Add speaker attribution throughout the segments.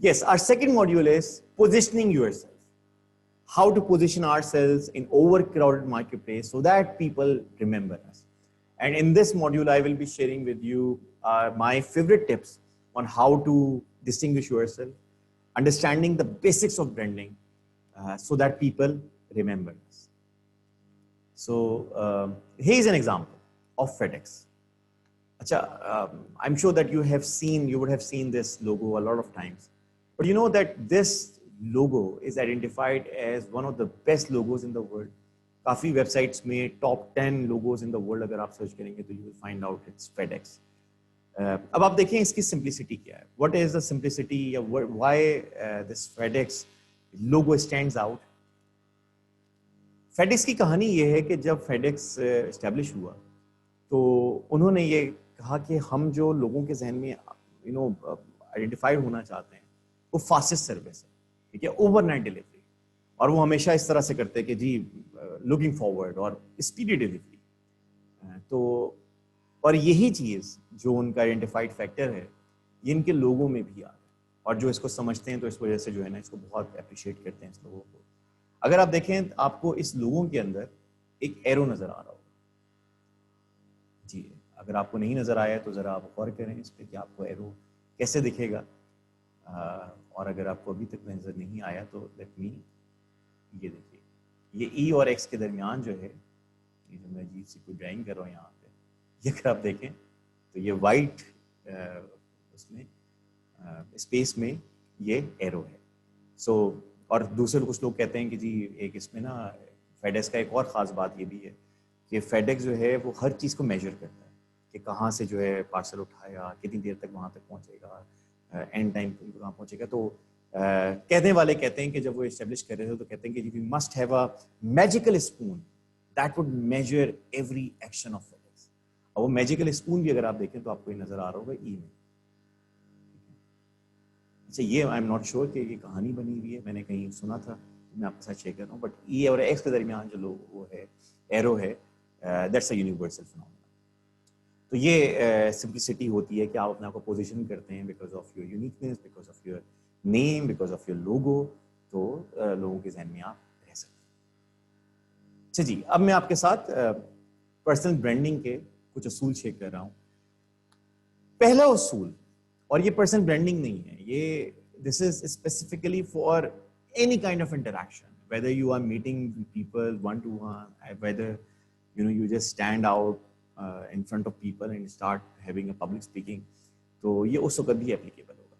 Speaker 1: Yes, our second module is positioning yourself. How to position ourselves in overcrowded marketplace so that people remember us. And in this module, I will be sharing with you my favorite tips on how to distinguish yourself, understanding the basics of branding so that people remember us. So here's an example of FedEx. I'm sure that you would have seen this logo a lot of times. But you know that this logo is identified as one of the best logos in the world. काफी websites में top 10 logos in the world अगर आप search करेंगे तो you will find out it's FedEx. अब आप देखें इसकी simplicity क्या है? What is the simplicity? Why this FedEx logo stands out? FedEx की कहानी ये है कि जब FedEx establish हुआ तो उन्होंने ये कहा कि हम जो लोगों के जहन में आइडेंटिफाइड होना चाहते हैं वो फास्टेस्ट सर्विस है, ठीक है, ओवरनाइट डिलीवरी, और वो हमेशा इस तरह से करते हैं कि जी लुकिंग फॉरवर्ड और स्पीडी डिलीवरी। तो और यही चीज़ जो उनका आइडेंटिफाइड फैक्टर है ये इनके लोगों में भी आ रहा है, और जो इसको समझते हैं तो इस वजह से जो है ना इसको बहुत अप्रिशिएट करते हैं इस लोगों को। अगर आप देखें आपको इस लोगों के अंदर एक एरो नजर आ रहा होगा जी, अगर आपको नहीं नजर आया तो जरा आप गौर करें इस पे कि आपको एरो कैसे दिखेगा, और अगर आपको अभी तक नजर नहीं आया तो लेट मी, ये देखिए ये ई और एक्स के दरमियान जो है, ये जो मैं अजीब सी कोई ड्राइंग कर रहा हूँ यहाँ पे, ये अगर आप देखें तो ये वाइट उसमें स्पेस में ये एरो है। सो और दूसरे कुछ लोग कहते हैं कि जी एक इसमें ना फेडेक्स का एक और ख़ास बात ये भी है कि फेडेक्स जो है वो हर चीज़ को मेजर करता है कि कहाँ से जो है पार्सल उठाया, कितनी देर तक वहाँ तक पहुँचेगा, एंड टाइम कहाँ पहुँचेगा। तो कहने वाले कहते हैं कि जब वो इस्टेब्लिश कर रहे थे तो कहते हैं कि we must have a magical spoon that would measure every action of FedEx. और वो मैजिकल स्पून भी अगर आप देखें तो आपको ये नजर आ रहा होगा ई में। अच्छा, ये आई एम नॉट श्योर कि ये कहानी बनी हुई है, मैंने कहीं सुना था, मैं आपके साथ शेयर कर रहा हूँ, बट ई और एक्स के दरमियान जो लोग वो है एरो है, दैट्स अ यूनिवर्सल फिनोमेना। तो ये सिंप्लिसिटी होती है कि आप अपने आप को पोजीशन करते हैं because of your uniqueness, because of your name, because of your logo, तो लोगों के जहन में आप रह सकते हैं। अच्छा जी, अब मैं आपके साथ पर्सनल ब्रांडिंग के कुछ असूल शेयर कर रहा हूँ। पहला उसूल, और ये पर्सनल ब्रांडिंग नहीं है, ये this is specifically for any kind of interaction, whether you are meeting people one to one, whether you just stand out in front of people and start having a public speaking, तो ये उस वक्त भी applicable होगा।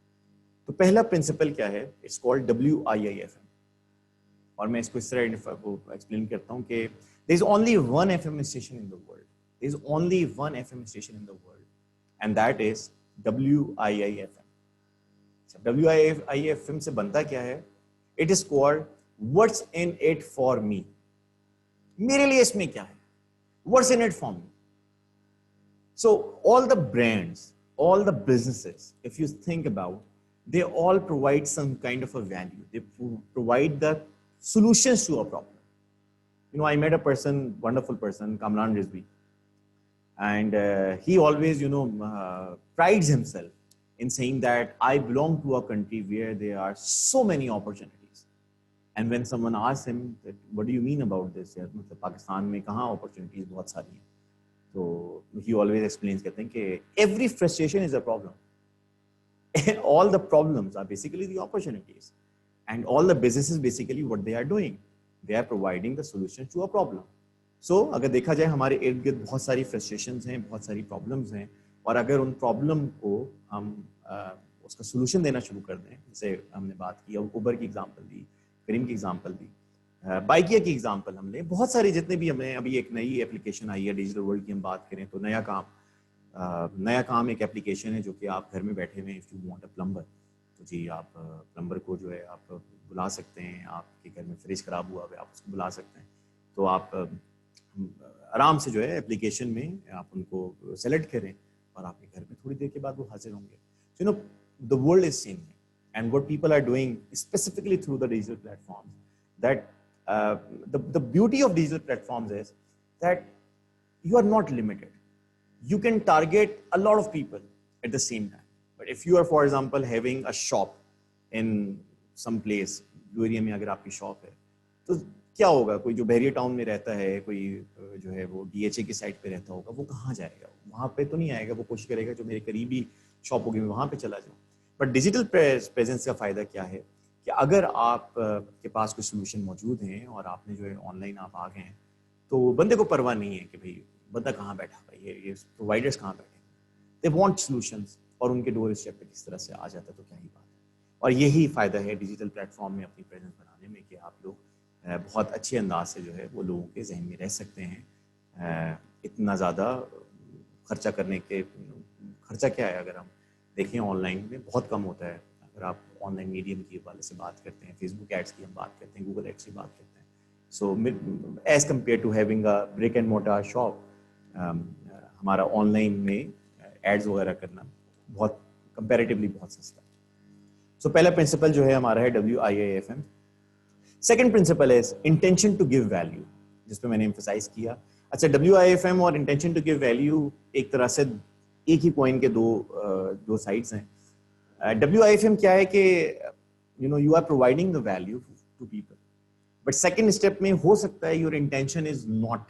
Speaker 1: तो पहला principal क्या है, इट्स कॉल्ड WIIFM, और मैं इसको इस तरह एक्सप्लेन करता हूँ कि there is only one FM station in the world, there is only one FM station in the world, and that is WIIFM। WIIFM से बनता क्या है, it is called what's in it for me, मेरे लिए इसमें क्या है, what's in it for me। So all the brands, all the businesses, if you think about, they all provide some kind of a value, they provide the solutions to a problem. I met a person, wonderful person, Kamran Rizvi, and he always prides himself in saying that I belong to a country where there are so many opportunities. And when someone asks him that what do you mean about this, यार मतलब पाकिस्तान में कहाँ opportunities बहुत सारी हैं, तो he always explains कहते हैं कि every frustration is a problem, all the problems are basically the opportunities, and all the businesses basically what they are doing, they are providing the solution to a problem. So अगर देखा जाए हमारे इर्द गिर्द बहुत सारी frustrations हैं, बहुत सारी problems हैं, और अगर उन problem को हम उसका solution देना शुरू कर दें, जैसे हमने बात की, उबर की एग्जाम्पल दी, करीम की एग्जांपल दी, बाइकिया की एग्जांपल हमने, बहुत सारे जितने भी हमें, अभी एक नई एप्लीकेशन आई है डिजिटल वर्ल्ड की हम बात करें तो नया काम एक एप्लीकेशन है जो कि आप घर में बैठे हुए, if you want a plumber, तो जी आप प्लम्बर को जो है आप बुला सकते हैं, आपके घर में फ्रिज खराब हुआ है आप उसको बुला सकते हैं, तो आप आराम से जो है एप्लीकेशन में आप उनको सेलेक्ट करें और आपके घर में थोड़ी देर के बाद वो हाजिर होंगे। The world is changing, and what people are doing specifically through the digital platforms, that the beauty of digital platforms is that you are not limited, you can target a lot of people at the same time. But if you are, for example, having a shop in some place, Blue Area में अगर आपकी shop है, तो क्या होगा, कोई जो बहरिया town में रहता है, कोई जो है वो DHA की साइड पे रहता होगा, वो कहाँ जाएगा, वहाँ पे तो नहीं आएगा, वो कोशिश करेगा जो मेरे करीबी शॉप होगी मैं वहाँ पे चला जाऊँ। बट डिजिटल प्रेजेंस का फ़ायदा क्या है कि अगर आप के पास कोई सोल्यूशन मौजूद हैं और आपने जो है ऑनलाइन आप आ गए हैं, तो बंदे को परवाह नहीं है कि भाई बंदा कहाँ बैठा है, ये प्रोवाइडर्स कहाँ बैठे हैं, दे वांट सॉल्यूशंस, और उनके डोर स्टेप पे किस तरह से आ जाता है, तो क्या ही बात है। और यही फ़ायदा है डिजिटल प्लेटफॉर्म में अपनी प्रेजेंस बनाने में कि आप लोग बहुत अच्छे अंदाज से जो है वो लोगों के जहन में रह सकते हैं। इतना ज़्यादा खर्चा करने के, खर्चा क्या है अगर हम देखें ऑनलाइन में बहुत कम होता है। अगर आप ऑनलाइन मीडियम की वाले से बात करते हैं, फेसबुक एड्स की हम बात करते हैं, गूगल एड्स की बात करते हैं, so as compared to having a brick and mortar shop, हमारा ऑनलाइन में एड्स वगैरह करना बहुत कंपैरेटिवली बहुत सस्ता है। सो पहला प्रिंसिपल जो है हमारा है WIAFM। सेकेंड प्रिंसिपल है इंटेंशन टू गिव वैल्यू, जिसपे मैंने एम्फसाइज किया। अच्छा, WIFM और इंटेंशन टू गिव वैल्यू एक तरह से एक ही कॉइन के दो साइड्स हैं। WIFM क्या है कि you are providing the value to people, but second step में हो सकता है your intention is not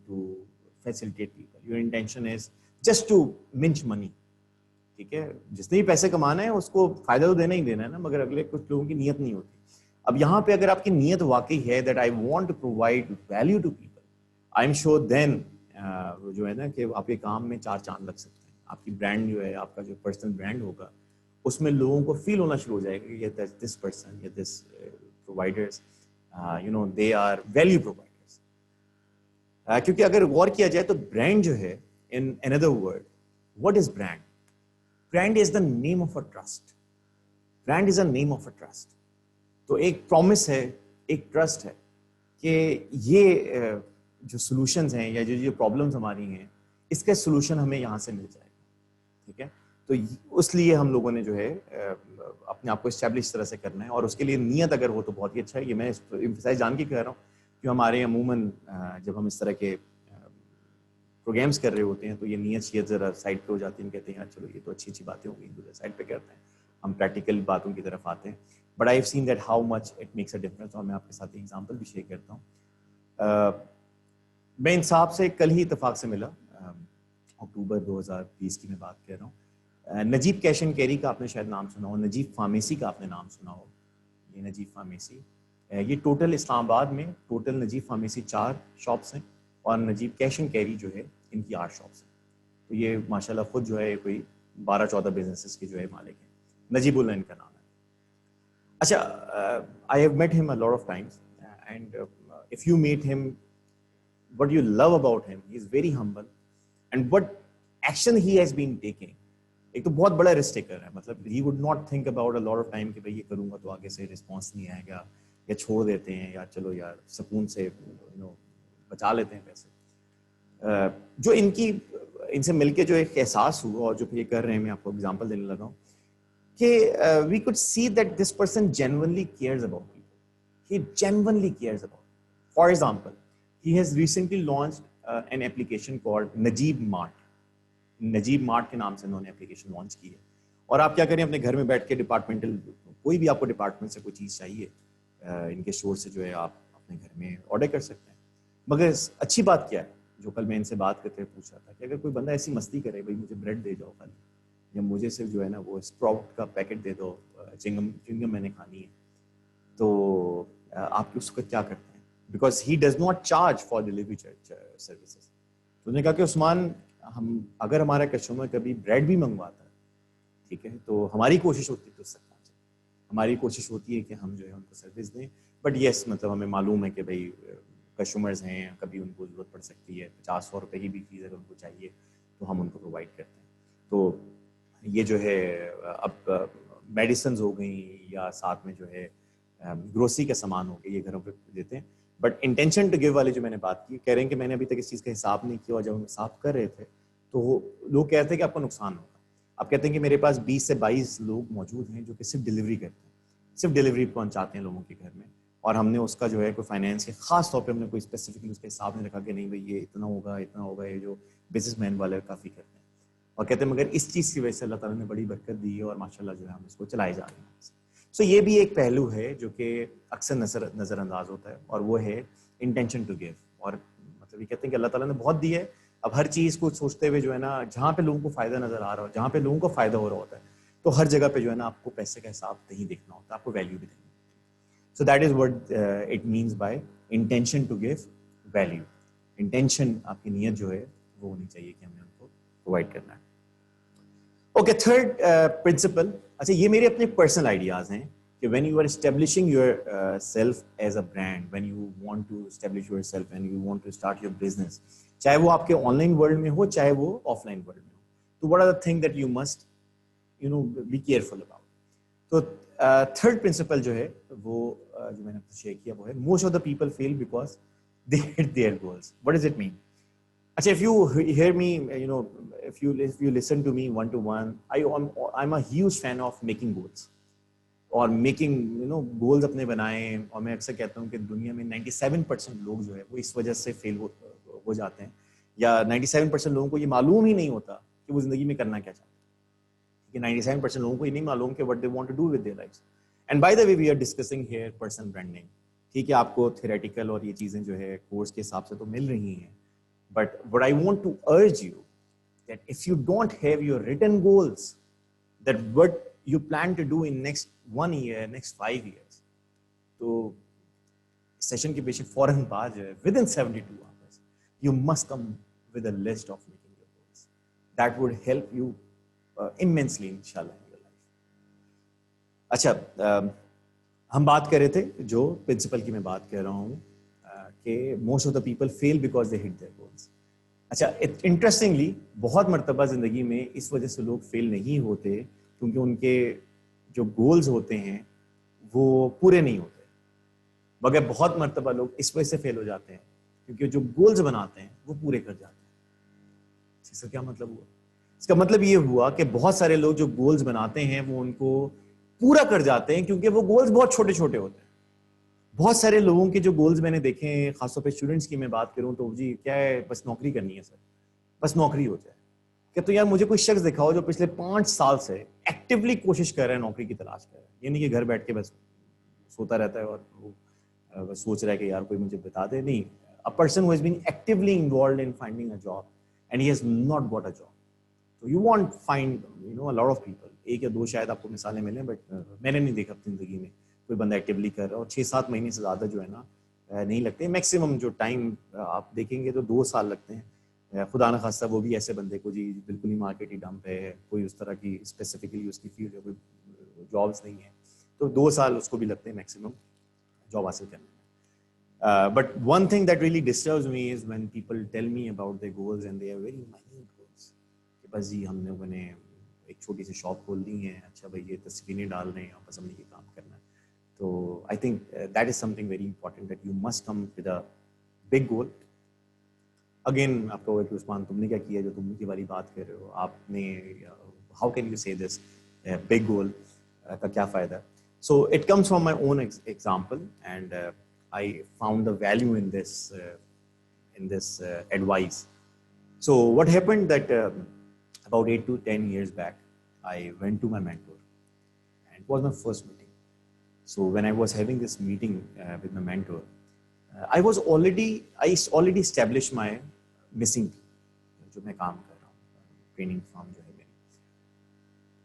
Speaker 1: to facilitate people, your intention is just to mint money. ठीक है, जिसने भी पैसे कमाना है उसको फायदा तो देना ही देना है ना, मगर अगले कुछ लोगों की नीयत नहीं होती। अब यहाँ पे अगर आपकी नीयत वाकई है that I want to provide value to people, I am sure then जो है ना कि आपके काम में चार चांद लग सकते हैं। आपकी ब्रांड जो है, आपका जो पर्सनल ब्रांड होगा, उसमें लोगों को फील होना शुरू हो जाएगा कि ये दिस पर्सन या this providers they are value providers. क्योंकि अगर गौर किया जाए तो ब्रांड जो है, in another word, what is brand? Brand is the name of a trust. Brand is a name of a trust. तो एक प्रॉमिस है, एक ट्रस्ट है कि ये जो सॉल्यूशंस हैं या जो प्रॉब्लम्स हमारी हैं, इसका सॉल्यूशन हमें यहाँ से मिल जाएगा। ठीक है, तो उसलिए हम लोगों ने जो है अपने आप को इस्टेब्लिश तरह से करना है, और उसके लिए नियत अगर हो तो बहुत ही अच्छा है। ये मैं एम्फसाइज जान के कह रहा हूँ कि हमारे अमूमन जब हम इस तरह के प्रोग्राम्स कर रहे होते हैं तो ये नियत शीयत ज़रा साइड पे हो जाती है। हम कहते हैं यार चलो ये तो अच्छी अच्छी बातें होंगी, दूसरे साइड पे करते हैं, हम प्रैक्टिकल बातों की तरफ आते हैं। But I have seen that how much it makes a difference, और मैं आपके साथ एग्जांपल भी शेयर करता हूँ। मैं इंसाफ से कल ही इत्तेफाक से मिला, अक्टूबर 2020 की मैं बात कर रहा हूँ। नजीब कैश एंड कैरी का आपने शायद नाम सुना हो, नजीब फार्मेसी का आपने नाम सुना हो। ये नजीब फार्मेसी, ये टोटल इस्लामाबाद में टोटल नजीब फार्मेसी 4 शॉप्स हैं, और नजीब कैश एंड कैरी जो है इनकी 8 शॉप्स हैं। तो ये माशाल्लाह खुद जो है कोई 12-14 बिजनेसेस के जो है मालिक हैं। नजीबुल्लाह इनका नाम है। अच्छा, I have met him a lot of times, and if you meet him, what you love about him, he is very humble, and what action he has been taking, एक तो बहुत बड़ा रिस्क टेकर है। मतलब he would not think about a lot of time कि भाई ये करूंगा तो आगे से रिस्पॉन्स नहीं आएगा, या छोड़ देते हैं, या चलो यार सुकून से बचा लेते हैं पैसे। जो इनसे मिलके जो एक एहसास हुआ और जो ये कर रहे हैं, मैं आपको एग्जांपल देने लगा हूँ कि we could see that this person genuinely cares about people. He genuinely cares about. For example, he has recently launched an application called Najeeb Mart. Najeeb mart के नाम से उन्होंने एप्लीकेशन लॉन्च की है। और आप क्या करें, अपने घर में बैठ के डिपार्टमेंटल, कोई भी आपको डिपार्टमेंट से कोई चीज़ चाहिए, इनके स्टोर से जो है आप अपने घर में ऑर्डर कर सकते हैं। मगर अच्छी बात क्या है, जो कल मैं इनसे बात करते हुए पूछ रहा था कि अगर कोई बंदा ऐसी मस्ती करे, भाई मुझे ब्रेड दे जाओ खाली, या मुझे सिर्फ जो है ना वो स्प्राउट का पैकेट दे दो, चिंगम मैंने खानी है, तो आप उसको क्या करते हैं? Because he does not charge for delivery services. तो उन्होंने कहा कि उस्मान, हम अगर हमारा कस्टमर कभी ब्रेड भी मंगवाता है, ठीक है, तो हमारी कोशिश होती है, तो सकता है, हमारी कोशिश होती है कि हम जो है उनको सर्विस दें। बट येस, मतलब हमें मालूम है कि भाई कस्टमर्स हैं, कभी उनको ज़रूरत पड़ सकती है, 50-100 रुपये की भी फीस अगर उनको चाहिए तो हम उनको प्रोवाइड करते हैं। तो ये जो है अब मेडिसिन हो गई, या साथ में जो है ग्रोसरी का सामान हो गया, ये घरों पे देते हैं। बट इंटेंशन टू गिव वाली जो मैंने बात की, कह रहे हैं कि मैंने अभी तक इस चीज़ का हिसाब नहीं किया, और जब हम हिसाब कर रहे थे तो लोग कहते हैं कि आपको नुकसान होगा। आप कहते हैं कि मेरे पास 20 से 22 लोग मौजूद हैं जो कि सिर्फ डिलीवरी करते हैं, सिर्फ डिलीवरी पहुंचाते हैं लोगों के घर में, और हमने उसका जो है कोई फाइनेंस के खास तौर पे हमने कोई स्पेसिफिकली उसका हिसाब नहीं रखा कि नहीं भाई ये इतना होगा इतना होगा, ये जो बिजनेसमैन वाले काफ़ी करते हैं। और कहते हैं मगर इस चीज़ की वजह से अल्लाह ताला ने बड़ी बरकत दी है, और माशाल्लाह जो है हम इसको चलाए जा रहे हैं। सो ये भी एक पहलू है जो कि अक्सर नजरअंदाज होता है, और वो है इंटेंशन टू गिव। और मतलब ये कहते हैं कि अल्लाह ताला ने बहुत दी है, अब हर चीज को सोचते हुए जो है ना, जहाँ पे लोगों को फायदा नजर आ रहा हो, जहाँ पे लोगों को फायदा हो रहा होता है, तो हर जगह पे जो है ना आपको पैसे का हिसाब नहीं देखना होता, आपको वैल्यू भी देनी होती है। So that is what it means by intention to give value. Intention, आपकी नीयत जो है वो होनी चाहिए कि हमने उनको प्रोवाइड करना है। ओके, थर्ड प्रिंसिपल, अच्छा ये मेरे अपने पर्सनल आइडियाज हैं कि when you are establishing your self as a brand, when you want to establish yourself and you want to start your business, चाहे वो आपके ऑनलाइन वर्ल्ड में हो, चाहे वो ऑफलाइन वर्ल्ड में हो, तो what are the thing that you must be careful about. तो थर्ड प्रिंसिपल जो है वो जो मैंने आपसे शेयर किया वो है, most of the people fail because they hit their goals. What does it mean? अच्छा, if you hear me, if you listen to me one to one, I'm a huge fan of making goals और making goals अपने बनाए। और मैं अक्सर कहता हूँ कि दुनिया में 97% लोग जो है वो इस वजह से फेल हो जाते हैं, या 97% लोगों को ये मालूम ही नहीं होता कि वो जिंदगी में करना क्या चाहते हैं, कि 97% लोगों को ये नहीं मालूम कि what they want to do with their lives. And by the way, we are discussing here personal branding. ठीक है, आपको थ्योरेटिकल और ये चीजें जो है कोर्स के हिसाब से तो मिल रही हैं, but what I want to urge you that if you don't have your written goals, that what you plan to do in next 1 year, next 5 years, तो सेशन के पीछे फौरन बाद जो है within 72 hours you must come with a list of making your goals. That would help you immensely inshallah in your life. अच्छा, हम बात कर रहे थे, जो प्रिंसिपल की मैं बात कर रहा हूँ कि most of the people fail because they hit their goals. अच्छा, इंटरेस्टिंगली बहुत मर्तबा जिंदगी में इस वजह से लोग फेल नहीं होते क्योंकि उनके जो गोल्स होते हैं वो पूरे नहीं होते, मगर बहुत मर्तबा लोग इस वजह से फेल हो जाते हैं क्योंकि जो गोल्स बनाते हैं वो पूरे कर जाते हैं। इसका क्या मतलब हुआ? इसका मतलब ये हुआ कि बहुत सारे लोग जो गोल्स बनाते हैं वो उनको पूरा कर जाते हैं क्योंकि वो गोल्स बहुत छोटे छोटे होते हैं। बहुत सारे लोगों के जो गोल्स मैंने देखे हैं, खासतौर पे स्टूडेंट्स की मैं बात करूं तो जी क्या है, बस नौकरी करनी है सर, बस नौकरी हो जाए। क्या तो यार मुझे कोई शख्स दिखाओ जो पिछले 5 साल से एक्टिवली कोशिश कर रहा है, नौकरी की तलाश कर रहा है, ये नहीं कि घर बैठ के बस सोता रहता है और वो बस सोच रहा है कि यार कोई मुझे बता दे। नहीं, a person who has been actively involved in finding a job and he has not got a job. तो you won't find a lot of people, एक या दो शायद आपको मिसालें मिले, बट मैंने नहीं देखा अपनी जिंदगी में कोई बंदा एक्टिवली कर रहा है। और 6-7 महीने से ज़्यादा जो है ना नहीं लगते। मैक्सिमम जो टाइम आप देखेंगे तो 2 साल लगते हैं। खुदा न खास्ता वो भी ऐसे बंदे को जी बिल्कुल ही मार्केट ही डंप है, कोई उस तरह की स्पेसिफिकली उसकी फील्ड है, कोई जॉब्स नहीं है, तो 2 साल उसको भी लगते हैं मैक्सिमम जॉब हासिल करने में। But one thing that really disturbs me is when people tell me about their goals and they are very minute goals, कि बस जी हमने उन्हें एक छोटी सी शॉप खोल दी है, अच्छा भाई ये तस्वीरें डाल रहे हैं और बस हमने ये काम करना है। तो I think that is something very important that you must come with a big goal. Again आपको होगा कि उस्मान तुमने क्या किया जो तुम की वाली बात कर रहे हो, आपने हाउ कैन यू से दिस बिग गोल का क्या फ़ायदा? So it comes from my own example and I found the value in this advice. So what happened that about 8 to 10 years back, I went to my mentor and it was my first meeting. So when I was having this meeting with my mentor, I already established my missing team, जो मैं काम कर रहा हूँ, training firm जो है मेरी.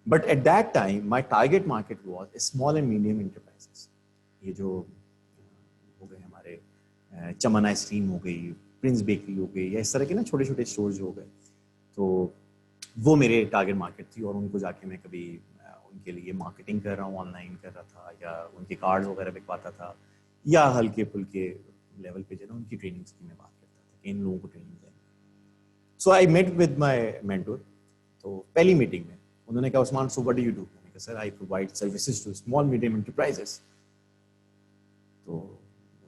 Speaker 1: But at that time, my target market was small and medium enterprises. ये जो हो गए हमारे चमन आइसक्रीम हो गई, प्रिंस बेकरी हो गई, या इस तरह के ना छोटे छोटे स्टोर्स हो गए, तो वो मेरे टारगेट मार्केट थी। और उनको जाके मैं कभी उनके लिए मार्केटिंग कर रहा हूँ, ऑनलाइन कर रहा था, या उनके कार्ड्स वगैरह बिकवाता था, या हल्के फुल्के लेवल पे जो है उनकी ट्रेनिंग्स की मैं बात करता था कि इन लोगों को ट्रेनिंग देनी। So I met with my mentor. तो पहली मीटिंग में उन्होंने कहा, Usman so what do you do? मैंने कहा sir I provide services to small medium enterprises. तो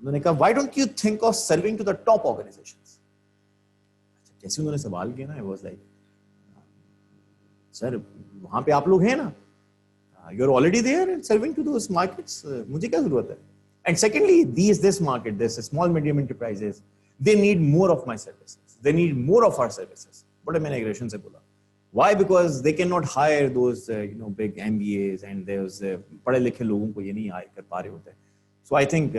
Speaker 1: उन्होंने कहा why don't you think of serving to the top organisations? जैसे उन्होंने सवाल किया ना, आई वाज लाइक सर वहां पे आप लोग हैं ना, you are already there and serving to those markets, मुझे क्या जरूरत है? And secondly this market, this small medium enterprises, they need more of my services, they need more of our services. बड़े मैंने एग्रेशन से बोला। Why? Because they cannot hire those big MBAs and those पढ़े लिखे लोगों को ये नहीं हायर कर पा रहे होते. So I think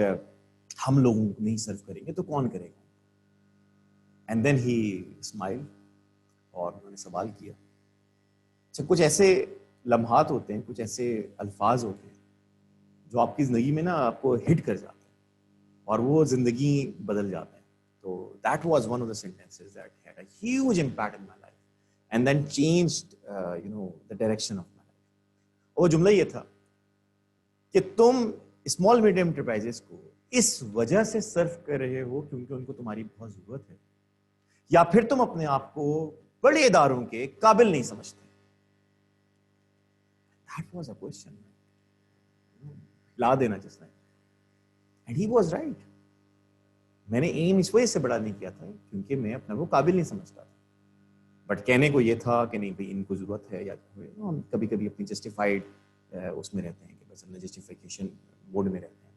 Speaker 1: हम लोगों को नहीं सर्व करेंगे तो कौन करेगा? And then he smiled और उन्होंने सवाल किया. अच्छा, कुछ ऐसे लम्हात होते हैं, कुछ ऐसे अल्फाज होते हैं जो आपकी जिंदगी में ना आपको हिट कर जाते हैं और वो जिंदगी बदल जाते हैं. तो that was one of the sentences that had a huge impact in my life and then changed the direction of my life. वो जुमला ये था कि तुम स्मॉल मीडियम एंटरप्राइजेस को इस वजह से सर्व कर रहे हो क्योंकि उनको तुम्हारी बहुत जरूरत है, या फिर तुम अपने आप को बड़े इदारों के काबिल नहीं समझते. That was a question. ला देना जिसने. And he was right. मैंने एम इस वजह से बड़ा नहीं किया था क्योंकि मैं अपने को काबिल नहीं समझता था. बट कहने को ये था कि नहीं भाई इनको जरूरत है, या हम कभी कभी अपनी जस्टिफाइड उसमें रहते हैं कि बस हमने जस्टिफिकेशन मोड में रहते हैं.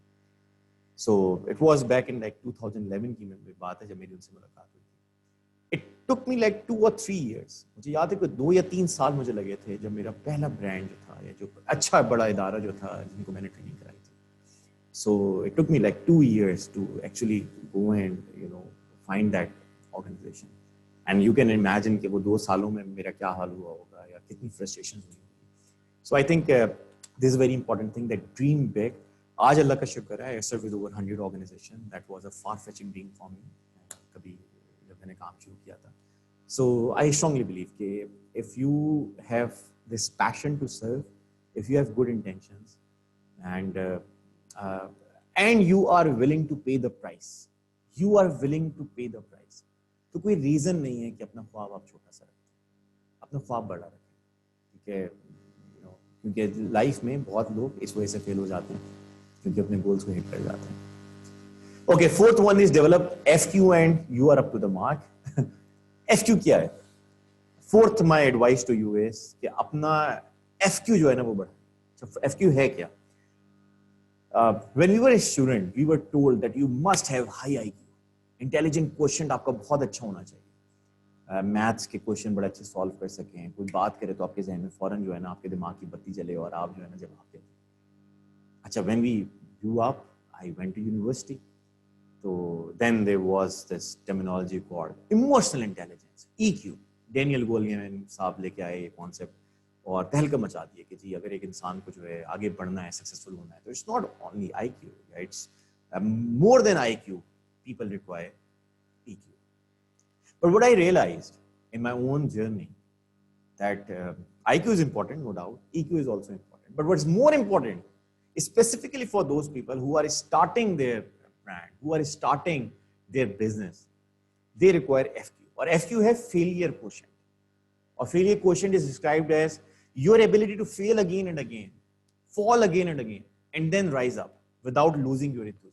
Speaker 1: So it was back in like 2011 की बात है जब मेरी उनसे मुलाकात हुई थी. It took me like 2 or 3 years. मुझे याद है कि 2 या 3 साल मुझे लगे थे जब मेरा पहला ब्रांड जो था, या जो अच्छा बड़ा इदारा जो था जिनको मैंने ट्रेनिंग कराई थी. So it took me like 2 years to actually go and find that organization. And you can imagine कि वो 2 सालों में मेरा क्या हाल हुआ होगा या कितनी फ्रस्ट्रेशन हुई होगी. So I think this is very important thing, that dream big. आज अल्लाह का शुक्र है, I serve with over 100 organisation. That was a far fetching dream for me कभी जब मैंने काम शुरू किया था. सो आई स्ट्रांगली बिलीव कि if you have this passion to serve, if you have good intentions and you are willing to pay the price, you are willing to pay the price, तो कोई reason नहीं है कि अपना ख्वाब आप छोटा सा रखें, अपना ख्वाब बड़ा रखें. ठीक है, क्योंकि लाइफ में बहुत लोग इस वजह से फेल हो जाते हैं क्योंकि अपने गोल्स को हिट कर जाते हैं. Okay, fourth one is develop FQ and you are up to the mark. FQ क्या है? Fourth my advice to you is कि अपना एफक्यू जो है ना वो बढ़ा. एफक्यू है क्या? When we were a student we were told that you must have high IQ. Intelligent question आपका बहुत अच्छा होना चाहिए. मैथ्स के क्वेश्चन बड़े अच्छे सॉल्व कर सकें. कोई बात करे तो आपके जहन में फौरन जो है ना आपके दिमाग की बत्ती जले और आप जो है ना जवाब दें. अच्छा, when we grew up I went to university, तो then there was this terminology called emotional intelligence, EQ. Daniel Goleman साहब लेके आए ये कॉन्सेप्ट और तहलका मचा दिए कि जी अगर एक इंसान को जो है आगे बढ़ना है, सक्सेसफुल होना है, तो it's not only IQ, it's more than IQ. People require EQ. But what I realized in my own journey that IQ is important, no doubt. EQ is also important. But what's more important, specifically for those people who are starting their brand, who are starting their business, they require FQ. Or FQ है failure quotient. Or failure quotient is described as your ability to fail again and again, fall again and again, and then rise up without losing your enthusiasm.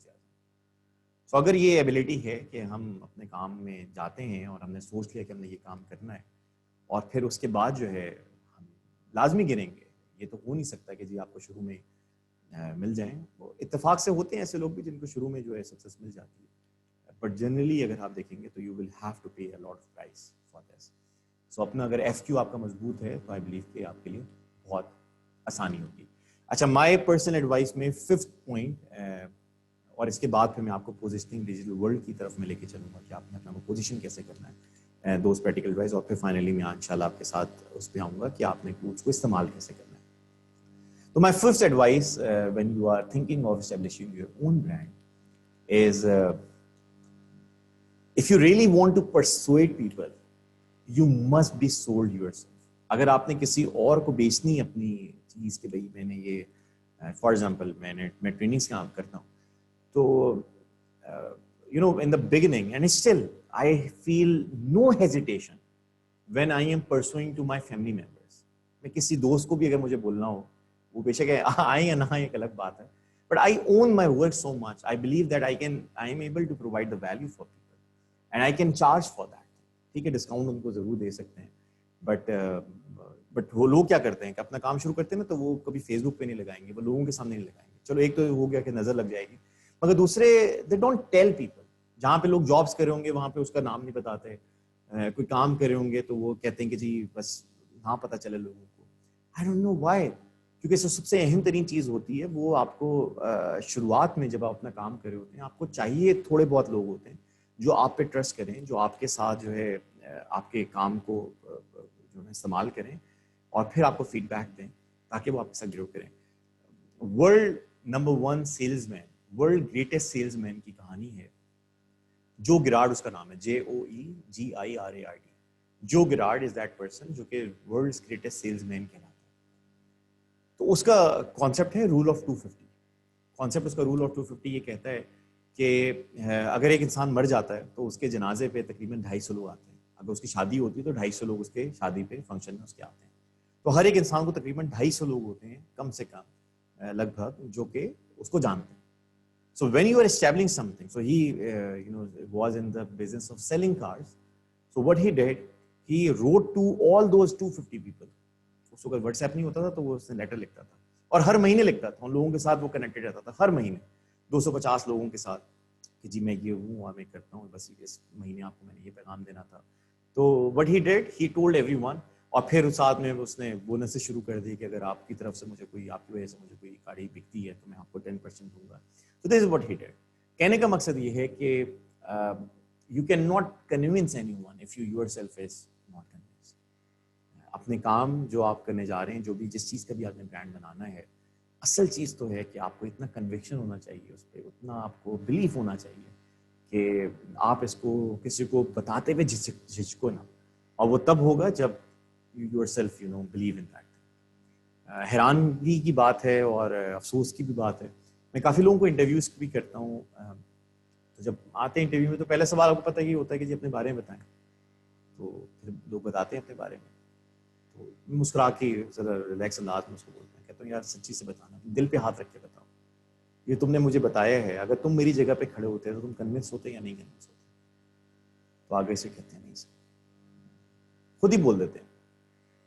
Speaker 1: तो अगर ये ability है कि हम अपने काम में जाते हैं और हमने सोच लिया कि हमने ये काम करना है और फिर उसके बाद जो है हम लाजमी गिरेंगे, ये तो हो नहीं सकता कि जी आपको शुरू में मिल जाएं. वो इत्तेफाक से होते हैं ऐसे लोग भी जिनको शुरू में जो है सक्सेस मिल जाती है, बट जनरली अगर आप देखेंगे तो you will have to pay a lot of price for this. So अपना अगर FQ आपका मजबूत है तो आई बिलीव कि आपके लिए बहुत आसानी होगी. अच्छा, माय पर्सनल एडवाइस में 5th पॉइंट, और इसके बाद फिर मैं आपको पोजिशनिंग डिजिटल वर्ल्ड की तरफ में लेके चलूंगा कि आपने अपना पोजीशन कैसे करना है, दोज प्रैक्टिकल एडवाइस, और फिर फाइनली मैं इंशाल्लाह आपके साथ उस पर आऊँगा कि आपने टूल्स को इस्तेमाल कैसे करना है. तो my first advice when you are thinking of establishing your own brand is if you really want to persuade people you must be sold yourself. अगर आपने किसी और को बेचनी अपनी चीज़ कि भाई मैंने ये, फॉर एग्जाम्पल मैं ट्रेनिंग्स काम करता हूँ, तो in the beginning and still I feel no hesitation when I am pursuing to my family members. मैं किसी दोस्त को भी अगर मुझे बोलना हो, वो बेशक आए या ना आए एक अलग बात है, but I own my work so much. I believe that I am able to provide the value for people and I can charge for that. ठीक है, डिस्काउंट उनको जरूर दे सकते हैं, बट वो लोग क्या करते हैं कि अपना काम शुरू करते हैं ना तो वो कभी फेसबुक पे नहीं लगाएंगे, वो लोगों के सामने नहीं लगाएंगे. चलो एक तो हो गया कि नजर लग जाएगी, मगर दूसरे दे डोंट टेल पीपल. जहाँ पे लोग जॉब्स कर रहे होंगे वहाँ पे उसका नाम नहीं बताते, कोई काम कर रहे होंगे तो वो कहते हैं कि जी बस ना पता चले लोगों को। आई डोंट नो व्हाई, क्योंकि सबसे अहम तरीन चीज होती है वो आपको शुरुआत में जब आप अपना काम कर रहे होते हैं, आपको चाहिए थोड़े बहुत लोग होते हैं जो आप पे ट्रस्ट करें, जो आपके साथ जो है आपके काम को जो है इस्तेमाल करें और फिर आपको फीडबैक दें ताकि वो आपके साथ ग्रो करें। World number 1 salesman, world greatest salesman की कहानी है जो गिरार्ड, उसका नाम है JOEGIRARD। जो गिरार्ड इज दैट पर्सन जो कि वर्ल्ड्स ग्रेटेस्ट सेल्समैन कहलाता है। तो उसका कॉन्सेप्ट है रूल ऑफ 250। कॉन्सेप्ट उसका रूल ऑफ 250 ये कहता है कि अगर एक इंसान मर जाता है तो उसके जनाजे पे तकरीबन 250 लोग आते हैं। अगर उसकी शादी होती है तो 250 लोग उसके शादी पे फंक्शन में उसके आते हैं। तो हर एक इंसान को तकरीबन 250 लोग होते हैं कम से कम लगभग, जो कि उसको जानते हैं। So when you are establishing something, so he was in the business of selling cars. So what he did, he wrote to all those 250 people. उसको अगर व्हाट्सएप नहीं होता था तो वो उसने लेटर लिखता था और हर महीने लिखता था। उन लोगों के साथ वो कनेक्टेड रहता था हर महीने 250 लोगों के साथ कि जी मैं ये हूँ और मैं करता हूँ, बस इस महीने आपको मैंने ये पैगाम देना था। तो what he did, he told everyone। और फिर उस साथ में उसने बोनस से शुरू कर दी कि अगर आपकी तरफ से मुझे कोई, आपकी वजह से मुझे कोई गाड़ी बिकती है तो मैं आपको 10% दूंगा। So this is what he did। कहने का मकसद ये है कि you cannot convince anyone if you yourself is not convinced। अपने काम जो आप करने जा रहे हैं, जो भी जिस चीज़ का भी आपने ब्रांड बनाना है, असल चीज़ तो है कि आपको इतना कन्विक्शन होना चाहिए उस पर, उतना आपको बिलीफ होना चाहिए कि आप इसको किसी को बताते हुए झिझको ना। और वो तब होगा जब you yourself believe in that। हैरानगी की बात है और अफसोस की भी बात है। मैं काफ़ी लोगों को इंटरव्यूज भी करता हूँ, तो जब आते हैं इंटरव्यू में तो पहला सवाल आपको पता ही होता है कि जी अपने बारे में बताएं। तो फिर लोग बताते हैं अपने बारे में, तो मुस्कुरा के ज़रा रिलैक्स अंदाज में उसको बोलते हैं, कहता हूँ यार सच्ची से बताना, दिल पे हाथ रख के बताओ, ये तुमने मुझे बताया है, अगर तुम मेरी जगह पे खड़े होते तो तुम कन्विंस होते या नहीं कन्विंस होते? तो आगे से कहते हैं नहीं सर, खुद ही बोल देते हैं।